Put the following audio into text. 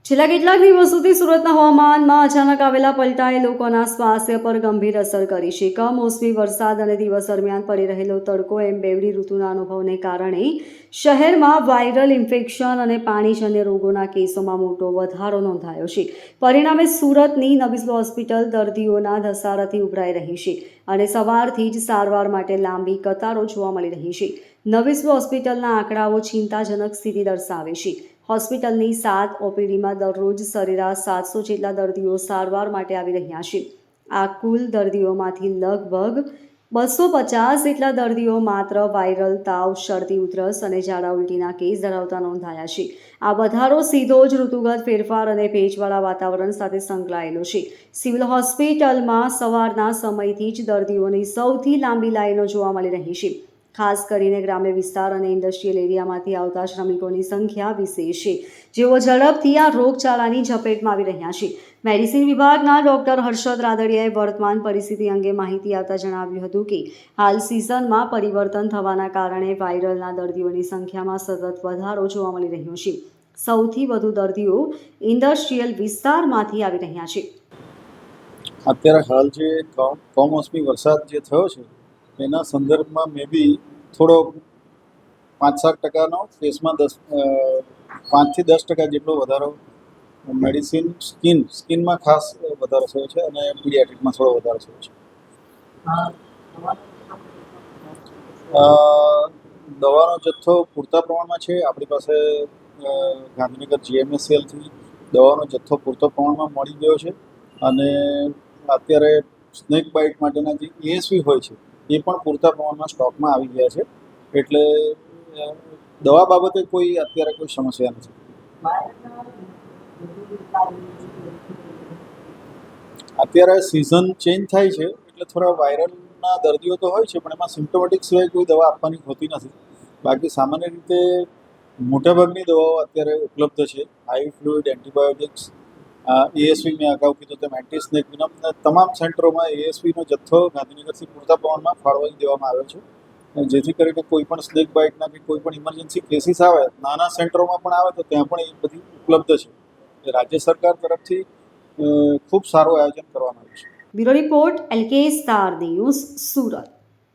છેલ્લા કેટલાક દિવસોથી સુરતના હવામાનમાં અચાનક આવેલા પલટાએ લોકોના સ્વાસ્થ્ય પર ગંભીર અસર કરી છે. કમોસમી વરસાદ અને દિવસ દરમિયાન પડી રહેલો તડકો એમ બેવડી ઋતુના અનુભવને કારણે શહેરમાં વાયરલ ઇન્ફેક્શન અને પાણીજન્ય રોગોના કેસોમાં મોટો વધારો નોંધાયો છે. પરિણામે સુરતની નવી હોસ્પિટલ દર્દીઓના ધસારાથી ઉભરાઈ રહી છે અને સવારથી જ સારવાર માટે લાંબી કતારો જોવા મળી રહી છે. નવી હોસ્પિટલના આંકડાઓ ચિંતાજનક સ્થિતિ દર્શાવે છે. હોસ્પિટલની 7 ઓપીડીમાં દરરોજ સરેરાશ 700 જેટલા દર્દીઓ સારવાર માટે આવી રહ્યા છે. આ કુલ દર્દીઓમાંથી લગભગ 250 જેટલા દર્દીઓ માત્ર વાયરલ તાવ, શરદી, ઉધરસ અને ઝાડા ઉલટીના કેસ ધરાવતા નોંધાયા છે. આ વધારો સીધો જ ઋતુગત ફેરફાર અને ભેજવાળા વાતાવરણ સાથે સંકળાયેલો છે. સિવિલ હોસ્પિટલમાં સવારના સમયથી જ દર્દીઓની સૌથી લાંબી લાઈનો જોવા મળી રહી છે. ખાસ કરીને ગ્રામ્ય વિસ્તાર અને ઇન્ડસ્ટ્રીયલ એરિયામાંથી આવતા શ્રમિકોની સંખ્યા વિશેષ છે, જેઓ ઝડપથી આ રોગચાળાની ઝપેટમાં આવી રહ્યા છે. મેડિસિન વિભાગના ડોક્ટર હર્ષદ રાદડિયાએ વર્તમાન પરિસ્થિતિ અંગે માહિતી આપતા જણાવ્યું હતું કે હાલ સિઝનમાં પરિવર્તન થવાના કારણે વાયરલના દર્દીઓની સંખ્યામાં સતત વધારો જોવા મળી રહ્યો છે. સૌથી વધુ દર્દીઓ ઇન્ડસ્ટ્રીયલ વિસ્તારમાંથી આવી રહ્યા છે. અત્યારે હાલ જે કમોસમી વરસાદ જે થયો છે એના સંદર્ભમાં મે બી થોડો 5-7% કેસમાં 5 થી 10% જેટલો વધારો મેડિસિન સ્કિનમાં ખાસ વધારો થયો છે અને પીડિયાટ્રિકમાં થોડો વધારો થયો છે. દવાનો જથ્થો પૂરતા પ્રમાણમાં છે. આપણી પાસે ગાંધીનગર GMSCLથી દવાનો જથ્થો પૂરતા પ્રમાણમાં મળી ગયો છે અને અત્યારે સ્નેક બાઇટ માટેના જે ASV હોય છે એ પણ પૂરતા પ્રમાણમાં સ્ટોકમાં આવી ગયા છે. એટલે દવા બાબતે કોઈ અત્યારે કોઈ સમસ્યા નથી. અત્યારે સિઝન ચેન્જ થાય છે એટલે થોડા વાયરલના દર્દીઓ તો હોય છે, પણ એમાં સિમ્પ્ટોમેટિક સિવાય કોઈ દવા આપવાની હોતી નથી. બાકી સામાન્ય રીતે મોટાભાગની દવાઓ અત્યારે ઉપલબ્ધ છે. આઈ ફ્લુઇડ, એન્ટીબાયોટિક્સ, ASV મેં અગાઉ કીધું તેમ એન્ટી-સ્નેક વિનમ, તમામ સેન્ટરોમાં ASVનો જથ્થો ગાંધીનગરથી પૂરતા પ્રમાણમાં ફાળવી દેવામાં આવ્યો છે, જેથી કરીને કોઈ પણ સ્નેક બાઇટના કે કોઈ પણ ઇમરજન્સી કેસીસ આવે, નાના સેન્ટરોમાં પણ આવે તો ત્યાં પણ એ બધી ઉપલબ્ધ છે. રાજ્ય સરકાર તરફથી ખૂબ સારું આયોજન કરવામાં આવ્યું છે. Bureau report LK star news, Surat.